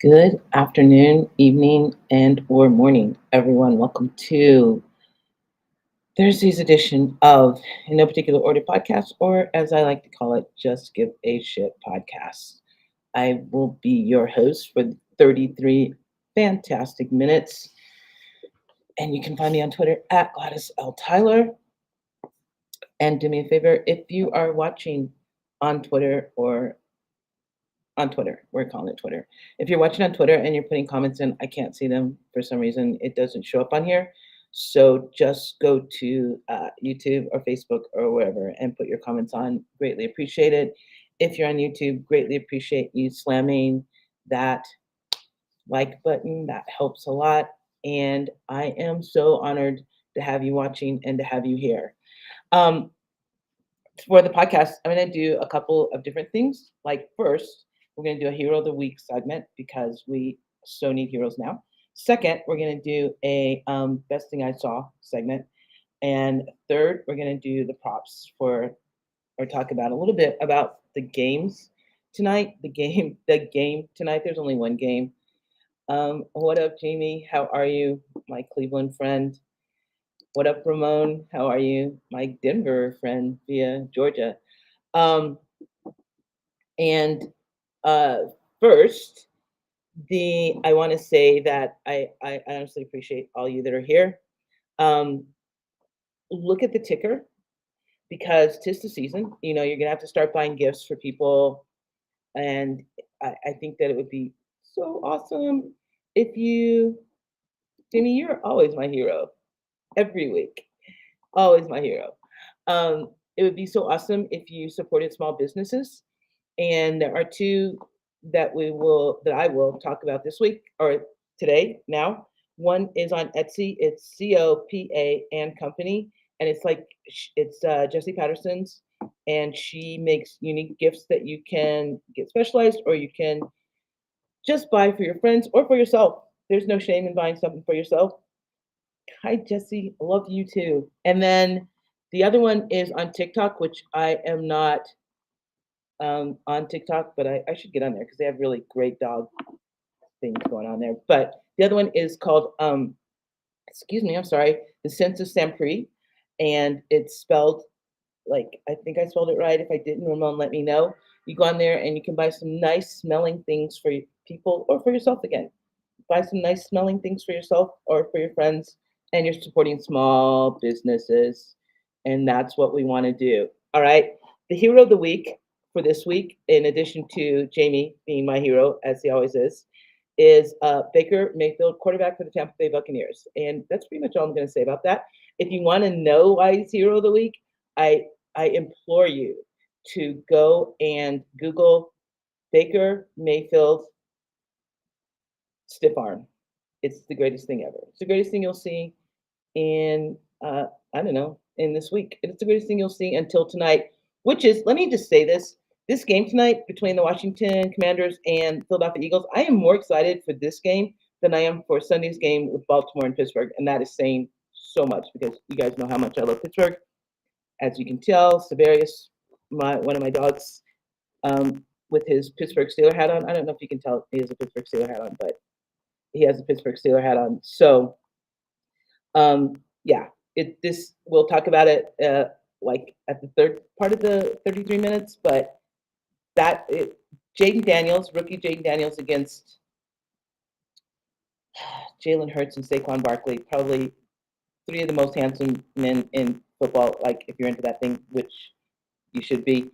Good afternoon, evening, and or morning, everyone. Welcome to Thursday's edition of In No Particular Order podcast, or as I like to call it, Just Give a Shit podcast. I will be your host for 33 fantastic minutes, and you can find me on Twitter at Gladys L. Tyler. And do me a favor, if you are watching on Twitter or on Twitter. We're calling it Twitter. If you're watching on Twitter and you're putting comments in, I can't see them for some reason. It doesn't show up on here. So just go to YouTube or Facebook or wherever and put your comments on. Greatly appreciate it. If you're on YouTube, greatly appreciate you slamming that like button. That helps a lot. And I am so honored to have you watching and to have you here. Um, for the podcast, I'm going to do a couple of different things. Like, first, we're going to do a Hero of the Week segment because we so need heroes now. Second, we're going to do a Best Thing I Saw segment. And third, we're going to do the props or talk about a little bit about the games tonight. The game tonight. There's only one game. What up, Jamie? How are you, my Cleveland friend? What up, Ramon? How are you? My Denver friend via Georgia. Um, and uh, first, I want to say that I honestly appreciate all you that are here. Um, look at the ticker because 'tis the season. You know, you're gonna have to start buying gifts for people, and I think that it would be so awesome if you, Jimmy, you're always my hero every week. Always my hero. It would be so awesome if you supported small businesses. And there are two that I will talk about this week or today now. One is on Etsy. It's COPA and Company, and it's like it's Jessie Patterson's, and she makes unique gifts that you can get specialized or you can just buy for your friends or for yourself. There's no shame in buying something for yourself. Hi, Jesse. I love you too. And then the other one is on TikTok, which I am not on TikTok, but I should get on there because they have really great dog things going on there. But the other one is called, excuse me, I'm sorry, The Sense of Sampri. And it's spelled like, I think I spelled it right. If I didn't, Ramon, let me know. You go on there and you can buy some nice smelling things for people or for yourself again. Buy some nice smelling things for yourself or for your friends, and you're supporting small businesses. And that's what we want to do. All right. The hero of the week for this week, in addition to Jamie being my hero, as he always is Baker Mayfield, quarterback for the Tampa Bay Buccaneers. And that's pretty much all I'm going to say about that. If you want to know why he's hero of the week, I implore you to go and Google Baker Mayfield stiff arm. It's the greatest thing ever. It's the greatest thing you'll see in I don't know, in this week. It's the greatest thing you'll see until tonight, which is, let me just say this game tonight between the Washington Commanders and Philadelphia Eagles, I am more excited for this game than I am for Sunday's game with Baltimore and Pittsburgh. And that is saying so much because you guys know how much I love Pittsburgh. As you can tell, Severius, one of my dogs, with his Pittsburgh Steeler hat on. I don't know if you can tell he has a Pittsburgh Steeler hat on, but he has a Pittsburgh Steeler hat on. So, yeah, this we'll talk about it like at the third part of the 33 minutes, but Jaden Daniels, rookie Jaden Daniels against Jalen Hurts and Saquon Barkley, probably three of the most handsome men in football. Like if you're into that thing, which you should be.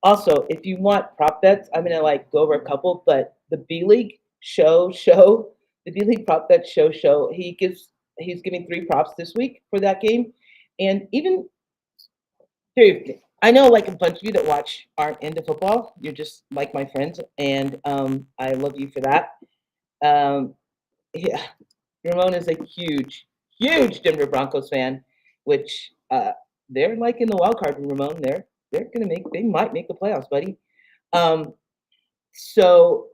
Also, if you want prop bets, I'm gonna like go over a couple, but the B League the B League prop bet show. He's giving three props this week for that game, and even I know like a bunch of you that watch aren't into football. You're just like my friends, and I love you for that. Um, yeah, Ramon is a huge Denver Broncos fan, which they're like in the wild card. Ramon, they might make the playoffs, buddy. Um, so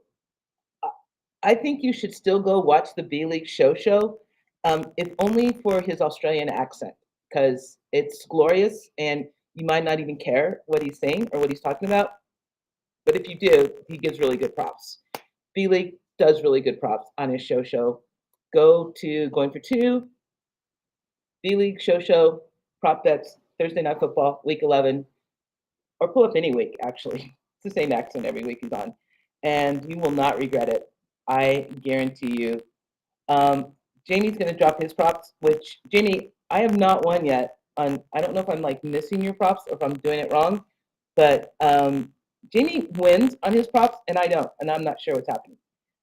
I think you should still go watch the B League show, if only for his Australian accent, because it's glorious and you might not even care what he's saying or what he's talking about. But if you do, he gives really good props. B League, does really good props on his show. Go to Going for Two, D-League show, prop bets, Thursday Night Football, Week 11, or pull up any week, actually. It's the same accent every week he's on. And you will not regret it. I guarantee you. Um, Jamie's going to drop his props, which, Jamie, I have not won yet. I don't know if I'm like missing your props or if I'm doing it wrong, but Jamie wins on his props and I don't, and I'm not sure what's happening.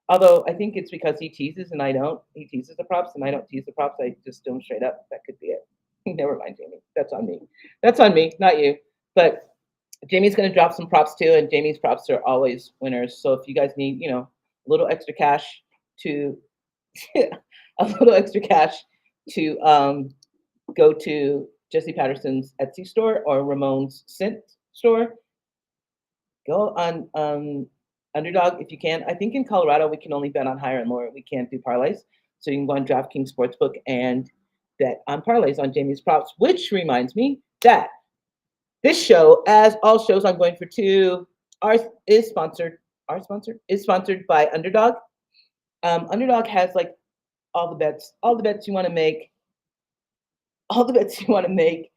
Although I think it's because he teases and I don't. He teases the props and I don't tease the props. I just do them straight up. That could be it. Never mind, Jamie. That's on me. That's on me, not you. But Jamie's going to drop some props too, and Jamie's props are always winners. So if you guys need, a little extra cash to a little extra cash to go to Jesse Patterson's Etsy store or Ramon's Scent store, go on Underdog if you can. I think in Colorado we can only bet on higher and lower. We can't do parlays. So you can go on DraftKings Sportsbook and bet on parlays on Jamie's props, which reminds me that this show, as all shows on Going for Two, ours is sponsored. Our sponsor is sponsored by Underdog. Underdog has like all the bets you want to make, all the bets you want to make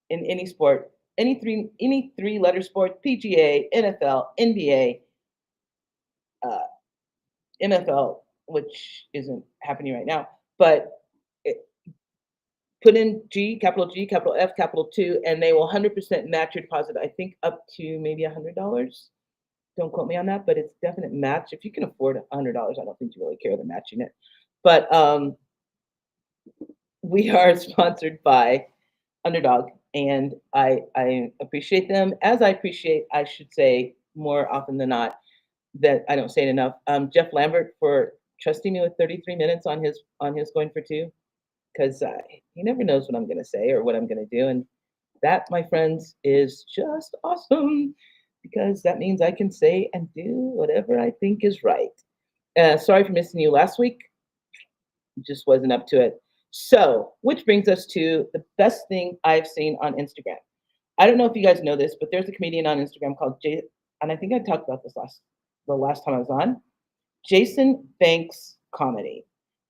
in any sport, any three letter sport, PGA, NFL, NBA, uh, MFL, which isn't happening right now, but it, put in G, capital F, capital two, and they will 100% match your deposit. I think up to maybe $100. Don't quote me on that, but it's definite match. If you can afford $100, I don't think you really care. They're matching it. But we are sponsored by Underdog, and I appreciate them as I appreciate, I should say, more often than not, that I don't say it enough. Jeff Lambert for trusting me with 33 minutes on his Going for Two, because he never knows what I'm going to say or what I'm going to do, and that, my friends, is just awesome because that means I can say and do whatever I think is right. Sorry for missing you last week. Just wasn't up to it. So, which brings us to the best thing I've seen on Instagram. I don't know if you guys know this, but there's a comedian on Instagram called Jay, and I think I talked about this the last time I was on. Jason Banks Comedy.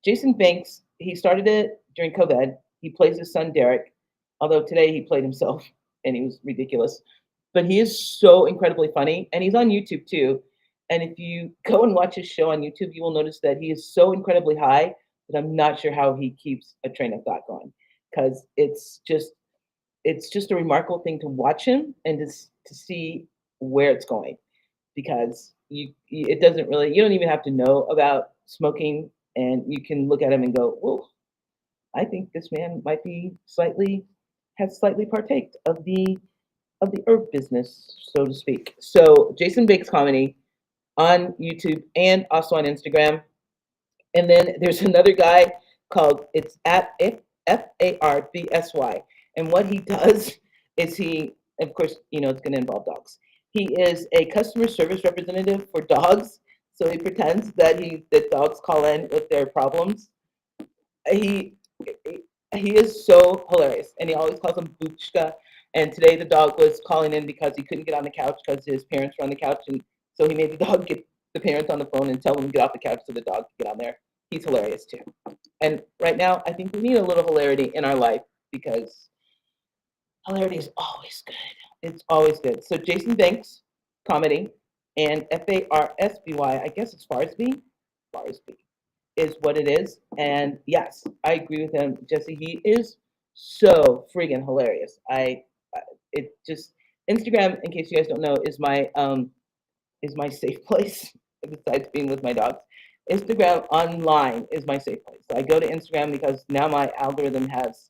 Jason Banks, he started it during COVID. He plays his son Derek, although today he played himself and he was ridiculous. But he is so incredibly funny, and he's on YouTube too. And if you go and watch his show on YouTube, you will notice that he is so incredibly high that I'm not sure how he keeps a train of thought going, because it's just a remarkable thing to watch him and to see where it's going, because it doesn't really, you don't even have to know about smoking, and you can look at him and go, whoa, I think this man might be slightly partaked of the herb business, so to speak. So Jason Bakes Comedy on YouTube and also on Instagram. And then there's another guy called, it's at FARBSY. And what he does is of course, it's going to involve dogs. He is a customer service representative for dogs. So he pretends that dogs call in with their problems. He he is so hilarious, and he always calls him Buchka. And today the dog was calling in because he couldn't get on the couch because his parents were on the couch, and so he made the dog get the parents on the phone and tell them to get off the couch so the dog could get on there. He's hilarious too. And right now, I think we need a little hilarity in our life because hilarity is always good. It's always good. So Jason Banks Comedy and FARSBY, I guess it's Farsby. Farsby is what it is. And yes, I agree with him, Jesse. He is so friggin' hilarious. It just Instagram, in case you guys don't know, is my safe place besides being with my dogs. Instagram online is my safe place. So I go to Instagram because now my algorithm has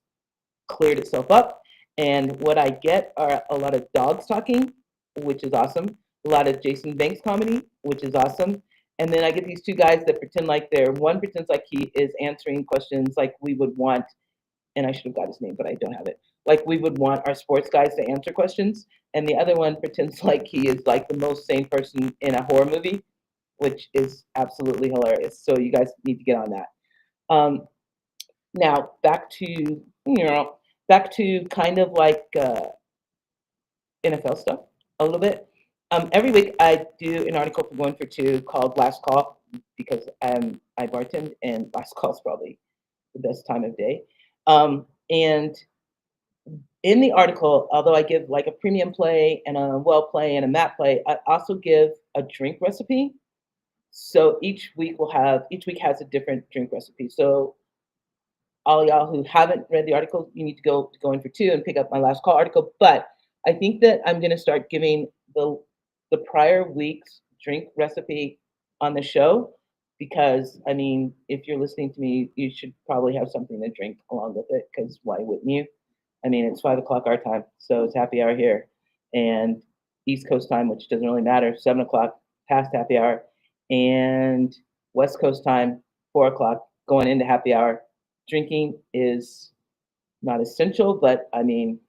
cleared itself up, and what I get are a lot of dogs talking, which is awesome. A lot of Jason Banks comedy, which is awesome. And then I get these two guys that pretend like one pretends like he is answering questions like we would want, and I should have got his name, but I don't have it. Like we would want our sports guys to answer questions, and the other one pretends like he is like the most sane person in a horror movie, which is absolutely hilarious. So you guys need to get on that. Now back to kind of like NFL stuff a little bit. Every week I do an article for Going for Two called Last Call because I bartend and last call is probably the best time of day. And in the article, although I give like a premium play and a well play and a mat play, I also give a drink recipe. So each week has a different drink recipe. So all y'all who haven't read the article, you need to go in for two and pick up my last call article. But I think that I'm going to start giving the prior week's drink recipe on the show because I mean, if you're listening to me, you should probably have something to drink along with it because why wouldn't you? I mean, it's 5 o'clock our time, so it's happy hour here, and East Coast time, which doesn't really matter, 7 o'clock past happy hour, and West Coast time, 4 o'clock going into happy hour. Drinking is not essential, but I mean,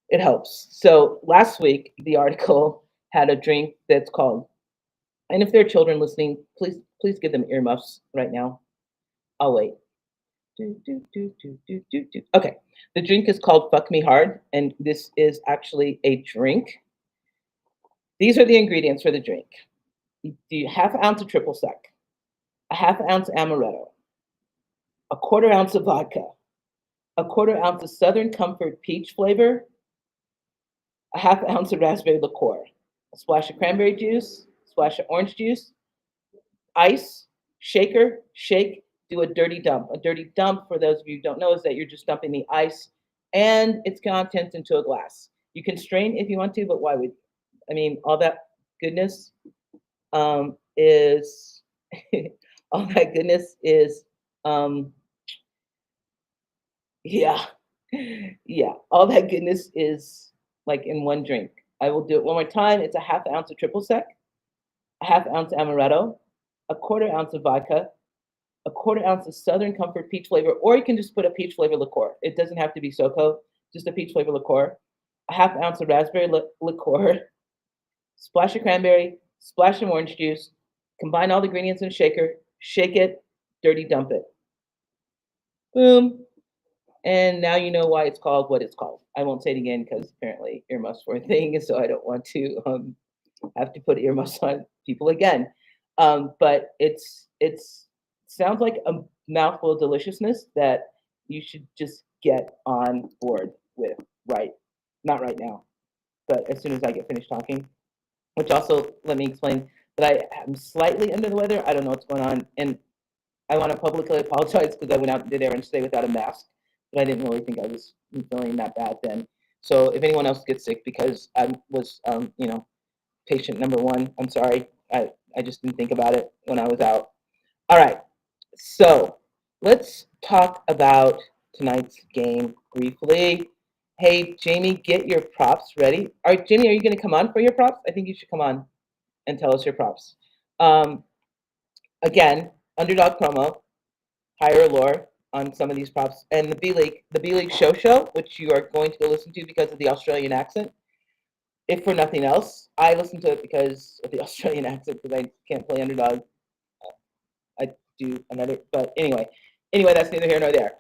it helps. So last week, the article had a drink that's called, and if there are children listening, please give them earmuffs right now. I'll wait. Do, do, do, do, do, do, do. Okay, the drink is called Fuck Me Hard, and this is actually a drink. These are the ingredients for the drink. You do half an ounce of triple sec, a half ounce amaretto, a quarter ounce of vodka, a quarter ounce of Southern Comfort peach flavor, a half ounce of raspberry liqueur, a splash of cranberry juice, a splash of orange juice, ice, shaker, shake, do a dirty dump. A dirty dump, for those of you who don't know, is that you're just dumping the ice and its contents into a glass. You can strain if you want to, but why would you? I mean, all that goodness is all that goodness is yeah, yeah, all that goodness is like in one drink. I will do it one more time. It's a half ounce of triple sec, a half ounce amaretto, a quarter ounce of vodka, a quarter ounce of Southern Comfort peach flavor, or you can just put a peach flavor liqueur. It doesn't have to be SoCo, just a peach flavor liqueur, a half ounce of raspberry liqueur, splash of cranberry, splash of orange juice, combine all the ingredients in a shaker, shake it, dirty dump it. Boom. And now you know why it's called what it's called. I won't say it again because apparently earmuffs were a thing, so I don't want to have to put earmuffs on people again. But it's sounds like a mouthful of deliciousness that you should just get on board with. Right, not right now, but as soon as I get finished talking. Which also let me explain that I am slightly under the weather. I don't know what's going on, and I want to publicly apologize because I went out and did errands today without a mask, but I didn't really think I was feeling that bad then. So if anyone else gets sick because I was, patient number one, I'm sorry. I just didn't think about it when I was out. All right. So let's talk about tonight's game briefly. Hey, Jamie, get your props ready. All right, Jamie, are you going to come on for your props? I think you should come on and tell us your props. Um, Again, underdog promo, higher lore on some of these props, and the B League show, which you are going to go listen to because of the Australian accent. If for nothing else, I listen to it because of the Australian accent because I can't play underdog. I do another, but anyway, that's neither here nor there.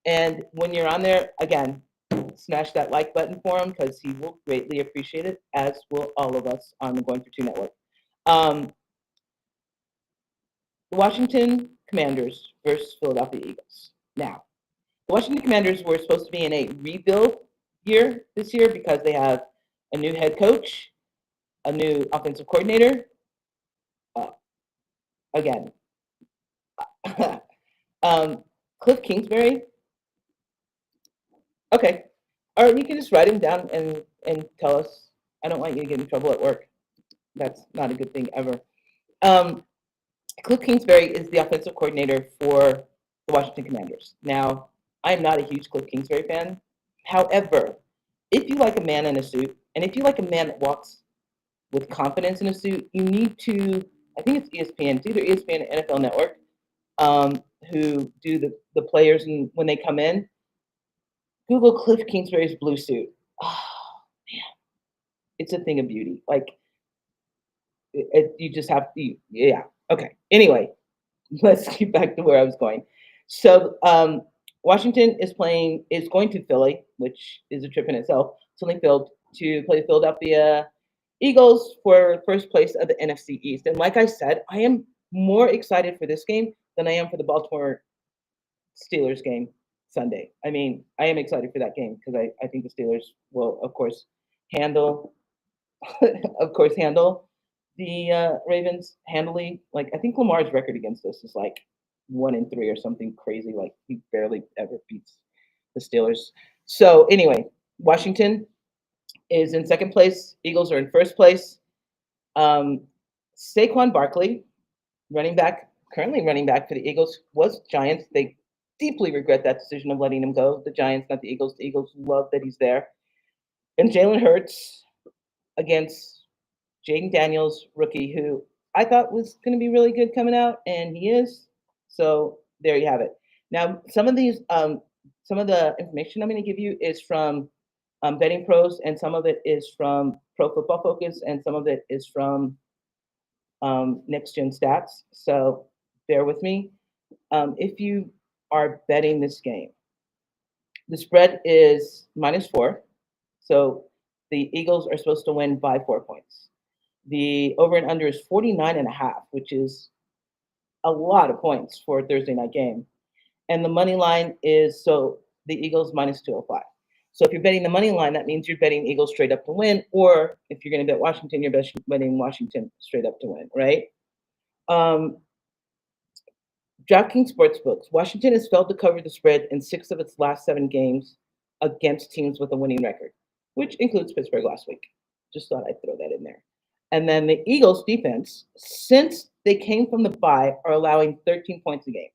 And when you're on there, again, smash that like button for him because he will greatly appreciate it, as will all of us on the Going for Two Network. Um, the Washington Commanders versus Philadelphia Eagles. Now, the Washington Commanders were supposed to be in a rebuild year this year because they have a new head coach, a new offensive coordinator. Uh, Again, Cliff Kingsbury. Okay, or you can just write him down and tell us. I don't want you to get in trouble at work. That's not a good thing ever. Um, Cliff Kingsbury is the offensive coordinator for the Washington Commanders. Now, I'm not a huge Cliff Kingsbury fan. However, if you like a man in a suit, and if you like a man that walks with confidence in a suit, you need to, I think it's ESPN, it's either ESPN or NFL Network, who do the players and when they come in. Google Cliff Kingsbury's blue suit. Oh, man, it's a thing of beauty. Like, you just have to, yeah. Okay. Anyway, let's get back to where I was going. So Washington is going to Philly, which is a trip in itself. Something Field to play Philadelphia Eagles for first place of the NFC East. And like I said, I am more excited for this game than I am for the Baltimore Steelers game Sunday. I mean, I am excited for that game because I think the Steelers will, of course, handle, of course, handle the Ravens handily. Like I think Lamar's record against us is like 1-3 or something crazy. Like he barely ever beats the Steelers. So anyway, Washington is in second place. Eagles are in first place. Um, Saquon Barkley, running back, currently running back for the Eagles, was Giants. They deeply regret that decision of letting him go. The Giants, not the Eagles. The Eagles love that he's there. And Jalen Hurts against Jaden Daniels, rookie, who I thought was going to be really good coming out, and he is. So there you have it. Now, some of the information I'm going to give you is from Betting Pros, and some of it is from Pro Football Focus, and some of it is from Next Gen Stats. So bear with me. If you are betting this game, the spread is -4. So the Eagles are supposed to win by 4 points. The over and under is 49.5, which is a lot of points for a Thursday night game. And the money line is so the Eagles -205. So if you're betting the money line, that means you're betting Eagles straight up to win. Or if you're going to bet Washington, you're betting Washington straight up to win, right? Um, DraftKings Sportsbooks. Washington has failed to cover the spread in 6 of its last 7 games against teams with a winning record, which includes Pittsburgh last week. Just thought I'd throw that in there. And then the Eagles defense, since they came from the bye, are allowing 13 points a game.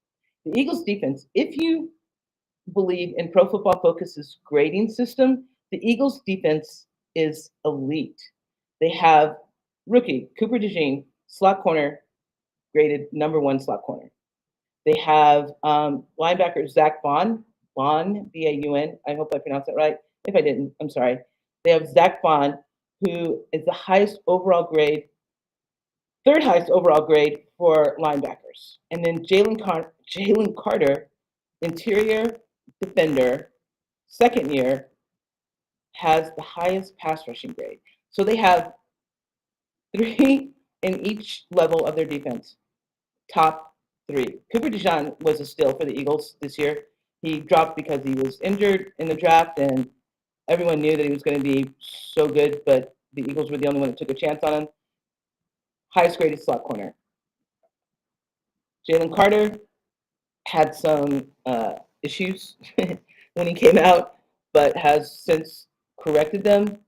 The Eagles defense, if you believe in Pro Football Focus's grading system, the Eagles defense is elite. They have rookie Cooper DeJean, slot corner, graded #1 slot corner. They have linebacker Zach Bond, B-A-U-N. I hope I pronounced that right. If I didn't, I'm sorry. They have Zach Bond, who is the highest overall grade, third highest overall grade for linebackers. And then Jalen Carter, interior defender, second year, has the highest pass rushing grade. So they have 3 in each level of their defense. Top 3. Cooper DeJean was a steal for the Eagles this year. He dropped because he was injured in the draft, and everyone knew that he was going to be so good, but the Eagles were the only one that took a chance on him. Highest graded slot corner. Jalen Carter had some issues when he came out, but has since corrected them.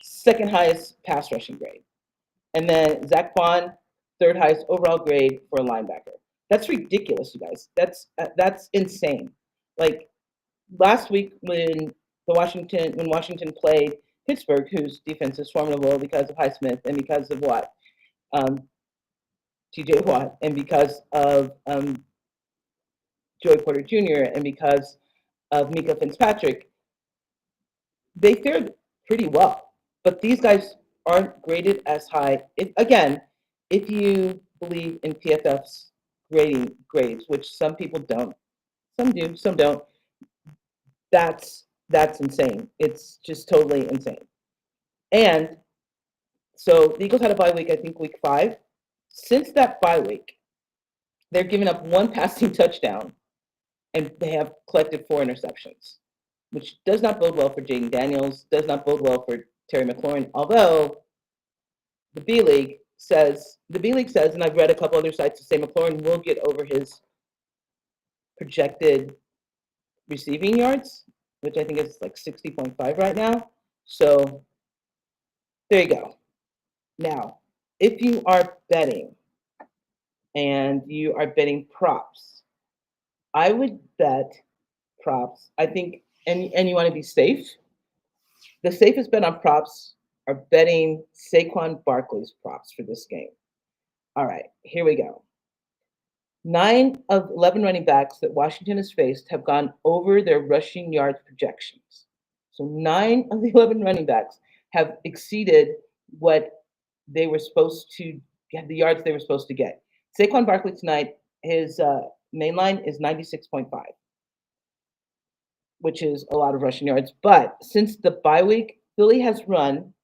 Second highest pass rushing grade. And then Zach Bond, third highest overall grade for a linebacker. That's ridiculous, you guys. That's insane. Like last week when Washington played Pittsburgh, whose defense is formidable because of Highsmith and because of Watt, T.J. Watt, and because of Joey Porter Jr. and because of Mika Fitzpatrick, they fared pretty well. But these guys aren't graded as high. If you believe in PFF's grading grades, which some people don't, some do, some don't, that's insane. It's just totally insane. And so the Eagles had a bye week, I think week 5. Since that bye week, they're giving up 1 passing touchdown, and they have collected 4 interceptions, which does not bode well for Jaden Daniels, does not bode well for Terry McLaurin, although the B League says, and I've read a couple other sites that say McLaurin will get over his projected receiving yards, which I think is like 60.5 right now. So there you go. Now, if you are betting and you are betting props, I would bet props. I think, and you want to be safe. The safest bet on props are betting Saquon Barkley's props for this game. All right, here we go. 9 of 11 running backs that Washington has faced have gone over their rushing yards projections. So 9 of the 11 running backs have exceeded what they were supposed to get, the yards they were supposed to get. Saquon Barkley tonight, his main line is 96.5, which is a lot of rushing yards. But since the bye week, Philly has run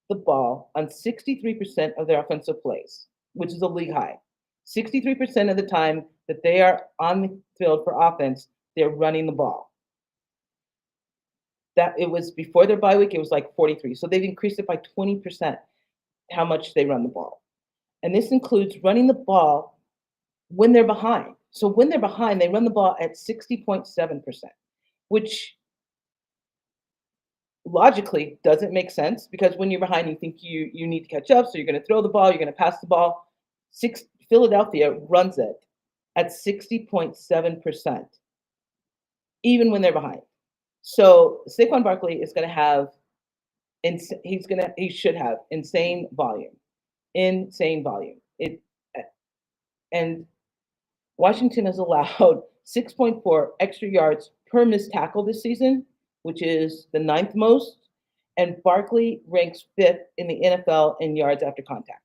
the ball on 63% of their offensive plays, which is a league high. 63% of the time that they are on the field for offense, they're running the ball. That it was before their bye week, it was like 43. So they've increased it by 20% how much they run the ball. And this includes running the ball when they're behind. So when they're behind, they run the ball at 60.7%, which logically doesn't make sense because when you're behind, you think you need to catch up. So you're going to throw the ball, you're going to pass the ball. Philadelphia runs it at 60.7%, even when they're behind. So Saquon Barkley is going to have, he should have insane volume. And Washington has allowed 6.4 extra yards per missed tackle this season, which is the ninth most. And Barkley ranks fifth in the NFL in yards after contact.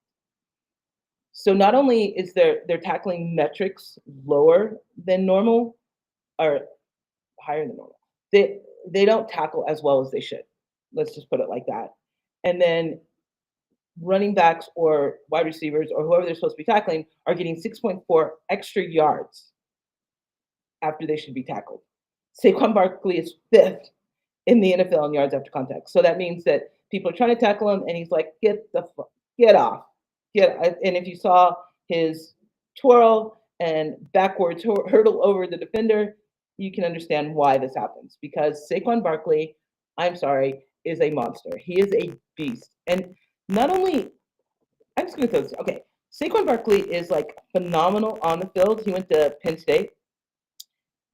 So not only is their tackling metrics lower than normal, or higher than normal, they don't tackle as well as they should. Let's just put it like that. And then running backs or wide receivers or whoever they're supposed to be tackling are getting 6.4 extra yards after they should be tackled. Saquon Barkley is fifth in the NFL in yards after contact. So that means that people are trying to tackle him, and he's like, get off, get." And if you saw his twirl and backwards hurdle over the defender, you can understand why this happens. Because Saquon Barkley, I'm sorry, is a monster. He is a beast, and not only I'm just going to throw this. Okay, Saquon Barkley is like phenomenal on the field. He went to Penn State.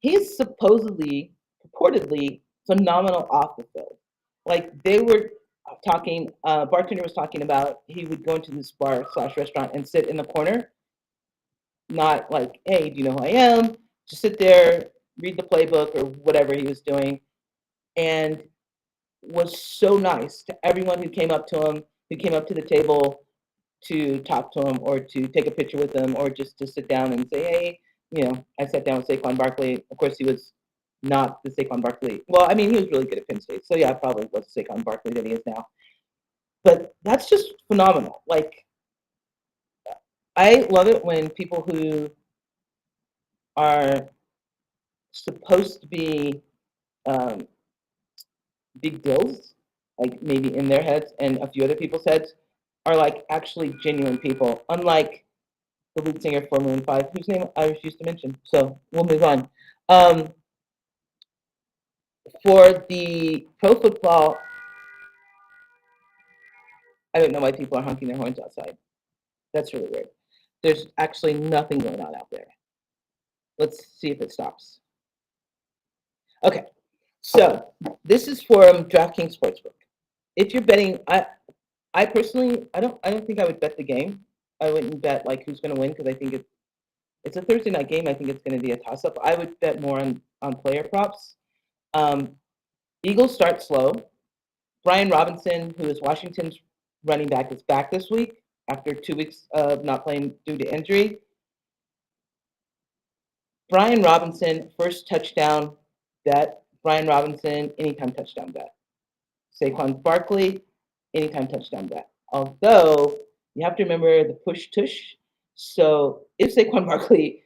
He's supposedly, purportedly phenomenal off the field. Like they were talking, bartender was talking about he would go into this bar slash restaurant and sit in the corner, not like, hey, do you know who I am? Just sit there, read the playbook or whatever he was doing, and was so nice to everyone who came up to him, who came up to the table to talk to him or to take a picture with him or just to sit down and say, hey, I sat down with Saquon Barkley. Of course, he was not the Saquon Barkley. Well, I mean, he was really good at Penn State. So, yeah, probably was the Saquon Barkley that he is now. But that's just phenomenal. Like, I love it when people who are supposed to be um, big deals, like maybe in their heads and a few other people's heads, are like actually genuine people, unlike the lead singer for Maroon 5, whose name I refuse to mention. So we'll move on. Um, for the pro football, I don't know why people are honking their horns outside. That's really weird. There's actually nothing going on out there. Let's see if it stops. Okay, so this is from DraftKings Sportsbook. If you're betting, I personally, I don't think I would bet the game. I wouldn't bet like who's going to win because I think it's a Thursday night game. I think it's going to be a toss up. I would bet more on player props. Um, Eagles start slow. Brian Robinson, who is Washington's running back, is back this week after 2 weeks of not playing due to injury. Brian Robinson, first touchdown bet. Brian Robinson, anytime touchdown bet. Saquon Barkley, anytime touchdown bet. Although you have to remember the push tush. So if Saquon Barkley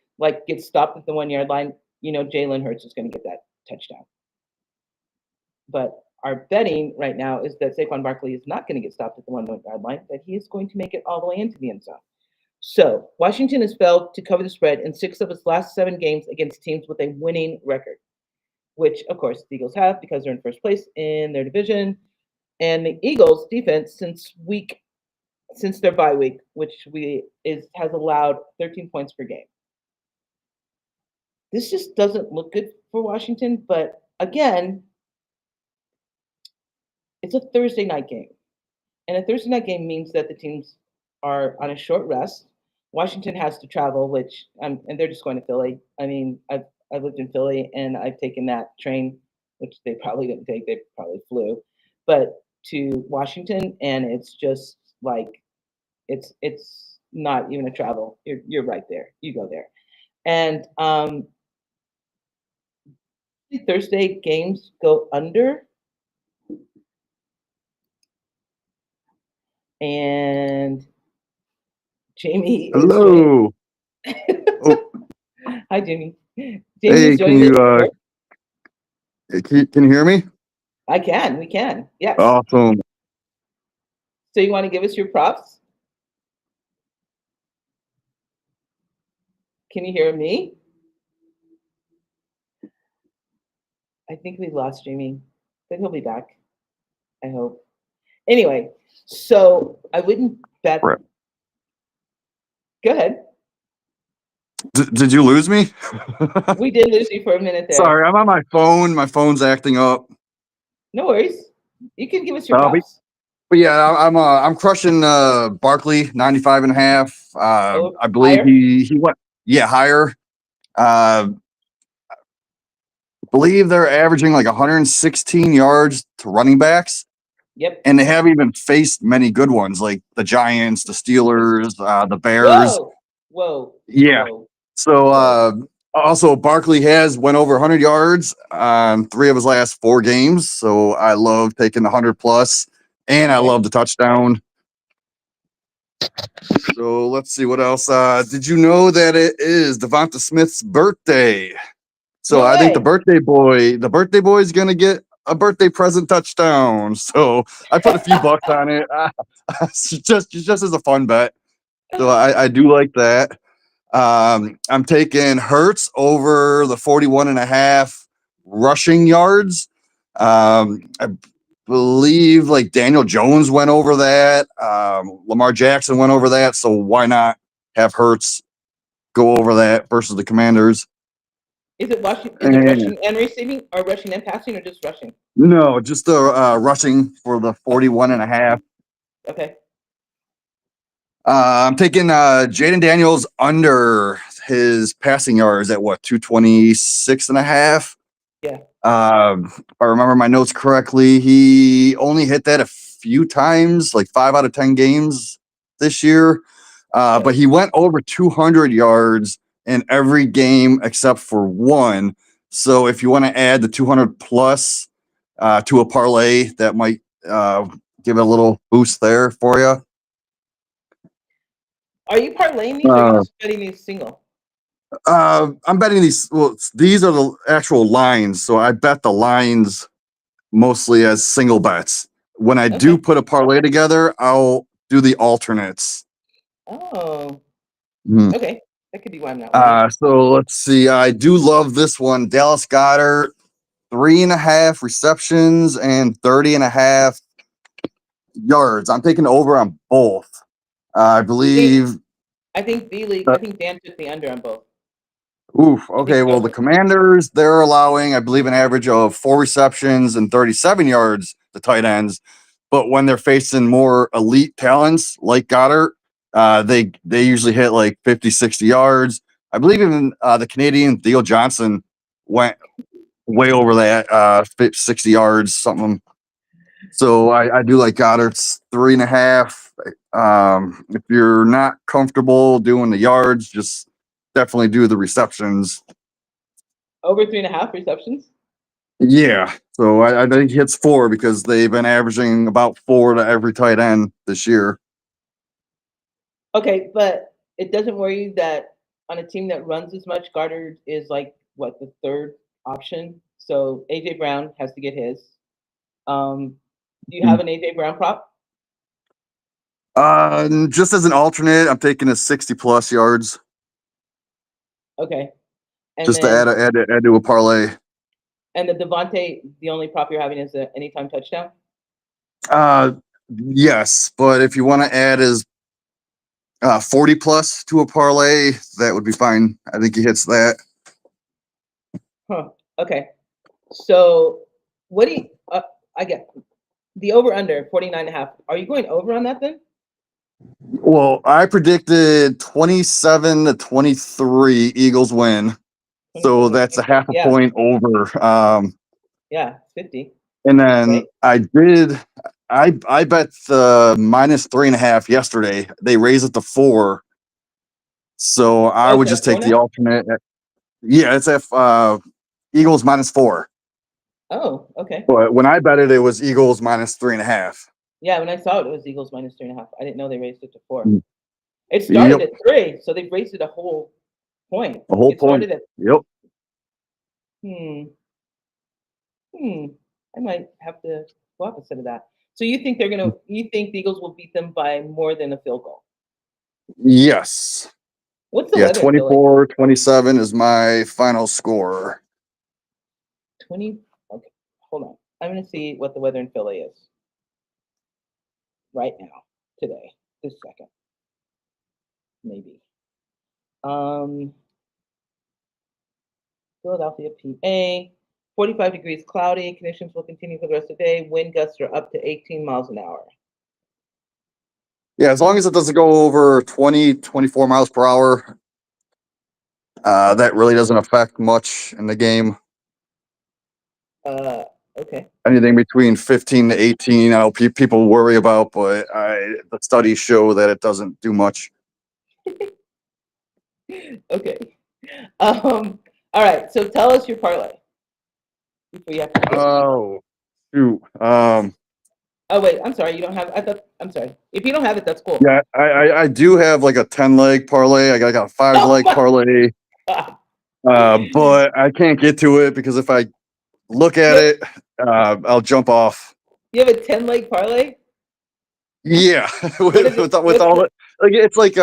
gets stopped at the 1 yard line, Jalen Hurts is going to get that touchdown. But our betting right now is that Saquon Barkley is not going to get stopped at the 1 yard line, that he is going to make it all the way into the end zone. So Washington has failed to cover the spread in 6 of its last 7 games against teams with a winning record, which of course the Eagles have because they're in first place in their division. And the Eagles defense since their bye week, which has allowed 13 points per game. This just doesn't look good for Washington, but again, it's a Thursday night game. And a Thursday night game means that the teams are on a short rest. Washington has to travel, and they're just going to Philly. I mean, I've lived in Philly and I've taken that train, which they probably didn't take. They probably flew, but to Washington, and it's just like it's not even a travel. You're right there. You go there, and the Thursday games go under. And Jamie is joining. Hello. Oh, Hi, Jamie. Jamie is hey, joining us. Oh, can you hear me? I can. We can. Yes. Awesome. So you want to give us your props? Can you hear me? I think we lost Jamie, but he'll be back. I hope. Anyway, so I wouldn't bet. Crap. Go ahead. Did you lose me? We did lose you for a minute there. Sorry, I'm on my phone. My phone's acting up. No worries. You can give us your Uh, but, props. but yeah, I'm crushing Barkley 95 and a half. Oh, I believe higher. he went higher. I believe they're averaging like 116 yards to running backs, Yep. and they haven't even faced many good ones like the Giants, the Steelers, the Bears. Whoa. Whoa. Yeah. Whoa. So Whoa. also Barkley has went over 100 yards on 3 of his last 4 games. So I love taking the 100 plus, and I Okay. love the touchdown. So let's see what else. Did you know that it is Devonta Smith's birthday? So No I think way. the birthday boy is gonna get a birthday present touchdown. So I put a few bucks on it, just as a fun bet. So I do like that. I'm taking Hertz over the 41 and a half rushing yards. I believe like Daniel Jones went over that. Lamar Jackson went over that. So why not have Hertz go over that versus the Commanders? Is it rushing? Is it And rushing and receiving, or rushing and passing, or just rushing? no, just the rushing for the Oh, 41 and a half. okay. I'm taking Jaden Daniels under his passing yards at what, 226 and a half. Yeah. If I remember my notes correctly, he only hit that a few times, like 5 out of 10 games this year. But Okay. he went over 200 yards in every game except for one. So if you want to add the 200 plus to a parlay, that might give it a little boost there for you. Are you parlaying these, or are you Uh, just betting these single? I'm betting these. Well, these are the actual lines, so I bet the lines mostly as single bets. When I do Okay. put a parlay together, I'll do the alternates. Oh. Mhm. Okay. That could be why I'm not winning. So let's see. I do love this one. Dallas Goddard, 3.5 receptions and 30.5 yards. I'm taking over on both. I See, believe I think B League. I that, think Dan took the under on both. oof. I think Okay. Well, the over. Commanders, they're allowing, I believe, an average of 4 receptions and 37 yards to tight ends. But when they're facing more elite talents like Goddard, they usually hit like 50, 60 yards. I believe even the Canadian Theo Johnson went way over that, 60 yards, something. So I do like Goddard's 3.5. If you're not comfortable doing the yards, just definitely do the receptions. Over 3.5 receptions. Yeah. So I think he hits 4 because they've been averaging about 4 to every tight end this year. Okay, but it doesn't worry you that on a team that runs as much, Goddard is like what, the third option. So AJ Brown has to get his. Do you have an AJ Brown prop? Just as an alternate, I'm taking a 60 plus yards Okay, and just to then add to a parlay. and the Devontae, the only prop you're having is the anytime touchdown. Uh, yes, but if you want to add his 40 plus to a parlay, that would be fine. I think he hits that. Huh. Okay. So what do you? I get the over under 49.5. Are you going over on that then? Well, I predicted 27 to 23 Eagles win. So 27 to that's a 23. half a Yeah, point over. yeah, 50. And Okay. then I bet the -3.5 yesterday. They raised it to 4. So I Oh, would it's just at four take the now. alternate. Yeah, it's at Eagles -4. Oh, okay. But when I bet it, it was Eagles -3.5. Yeah, when I saw it, it was Eagles minus 3.5. I didn't know they raised it to 4. Mm. It started Yep. at 3, so they've raised it a whole point. The whole It point. started at Yep. hmm hmm. I might have to go opposite of that. So you think they're gonna? You think the Eagles will beat them by more than a field goal? Yes. What's the Yeah, weather in Philly? 24-27 is my final score. 20. Okay, hold on. I'm gonna see what the weather in Philly is right now, today, this second, maybe. Um, Philadelphia, PA. 45 degrees, cloudy. Conditions will continue for the rest of the day. Wind gusts are up to 18 miles an hour. Yeah, as long as it doesn't go over 20-24 miles per hour, that really doesn't affect much in the game. Uh, okay. Anything between 15 to 18, I know people worry about, but the studies show that it doesn't do much. Okay. All right. So tell us your parlay before you have to go. Oh, shoot. Oh wait, I'm sorry. You don't have. I thought. I'm sorry. If you don't have it, that's cool. Yeah, I do have like a 10 leg parlay. I got a five Oh leg my parlay, god. but I can't get to it because if I look at You it, I'll jump off. you have a 10 leg parlay. Yeah, What is it? with What's all the? the like, it's like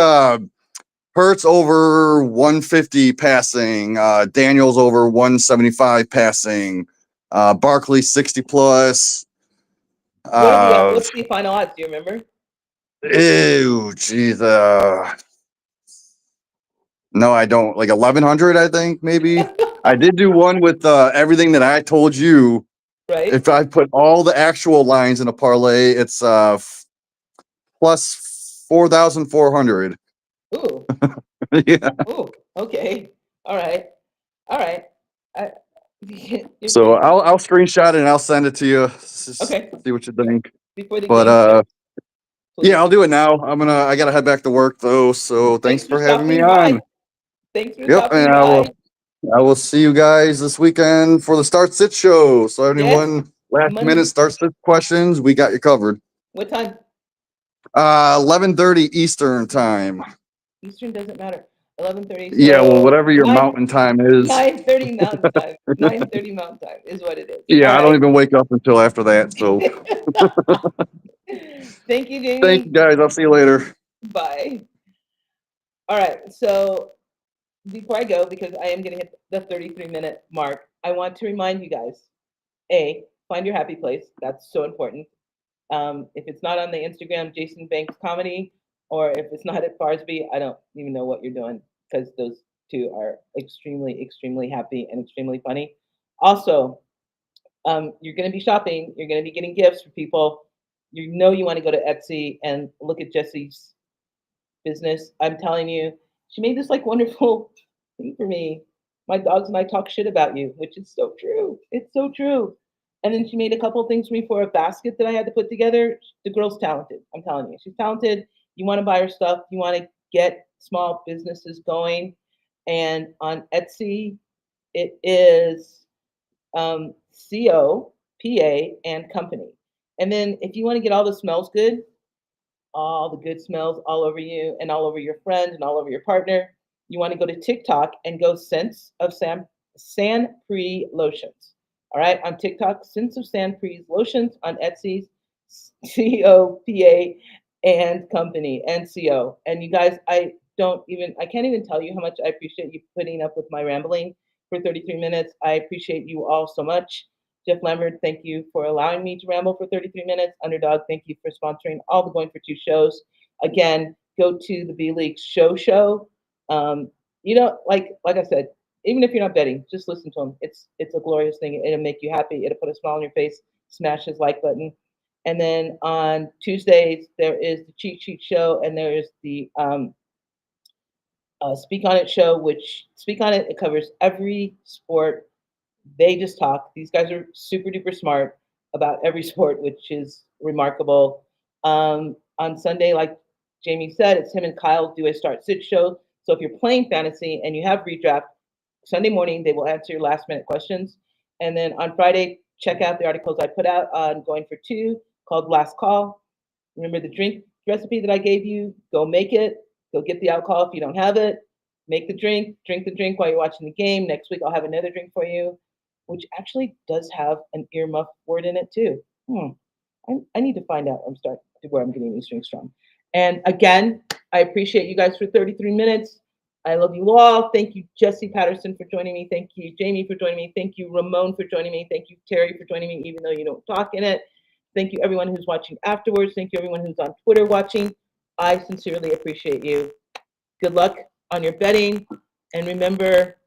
Hurts over 150 passing, Daniels over 175 passing, Barkley 60 plus. What are the? Uh, What's the final odds? Do you remember? ew, geez, no, I don't. Like 1100, I think maybe. I did do one with everything that I told you. Right. If I put all the actual lines in a parlay, it's plus 4,400. Ooh. Yeah. Ooh. Okay. All right. All right. I, you're So pretty I'll screenshot it and I'll send it to you. Just okay. see what you think. Before the But game starts, yeah, please. I'll do it now. I gotta head back to work though. So thanks Thanks for for having me stopping on. by. Thanks for Yep, and stopping by. I will see you guys this weekend for the Start Sit show. So Yes. anyone last minute Monday. Start Sit questions, we got you covered. What time? 11:30 Eastern time. Eastern doesn't matter. 11:30. Yeah, well, So whatever your nine mountain time is. 9:30 Mountain Time. 9:30 Mountain Time is what it is. All Yeah, I don't right. even wake up until after that. So Thank you, thank you Jamie. guys. I'll see you later. Bye. All right. So before I go, because I am going to hit the 33-minute mark, I want to remind you guys: A, find your happy place. That's so important. If it's not on the Instagram, Jason Banks Comedy, or if it's not at Farsby, I don't even know what you're doing because those two are extremely, extremely happy and extremely funny. Also, you're going to be shopping. You're going to be getting gifts for people. You know you want to go to Etsy and look at Jesse's business. I'm telling you, she made this like wonderful thing for me. My dogs and I talk shit about you, which is so true. It's so true. And then she made a couple of things for me for a basket that I had to put together. The girl's talented. I'm telling you, she's talented. You want to buy her stuff. You want to get small businesses going. And on Etsy, it is COPA and company. And then if you want to get all the smells good, all the good smells all over you and all over your friend and all over your partner, you want to go to TikTok and go Scents of Sanpre Lotions. All right, on TikTok, Scents of Sanpre's Lotions, on Etsy's COPA and Company, NCO. And you guys, I can't even tell you how much I appreciate you putting up with my rambling for 33 minutes. I appreciate you all so much. Jeff Lambert, thank you for allowing me to ramble for 33 minutes. Underdog, thank you for sponsoring all the Going for Two shows. Again, go to the B League show. Like I said, even if you're not betting, just listen to them. It's a glorious thing. It'll make you happy. It'll put a smile on your face. Smash his like button. And then on Tuesdays there is the Cheat Sheet show, and there is the Speak on It show, which Speak on It covers every sport. They just talk. These guys are super duper smart about every sport, which is remarkable. On Sunday, like Jamie said, it's him and Kyle do a start sit show. So if you're playing fantasy and you have redraft, Sunday morning they will answer your last minute questions. And then on Friday, check out the articles I put out on Going for Two called Last Call. Remember the drink recipe that I gave you? Go make it. Go get the alcohol if you don't have it. Make the drink the drink while you're watching the game. Next week, I'll have another drink for you, which actually does have an earmuff word in it too. I need to find out. I'm starting to where I'm getting these drinks from. And again, I appreciate you guys for 33 minutes. I love you all. Thank you, Jesse Patterson, for joining me. Thank you, Jamie, for joining me. Thank you, Ramon, for joining me. Thank you, Terry, for joining me, even though you don't talk in it. Thank you, everyone who's watching afterwards. Thank you, everyone who's on Twitter watching. I sincerely appreciate you. Good luck on your betting. And remember,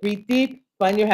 breathe deep, find your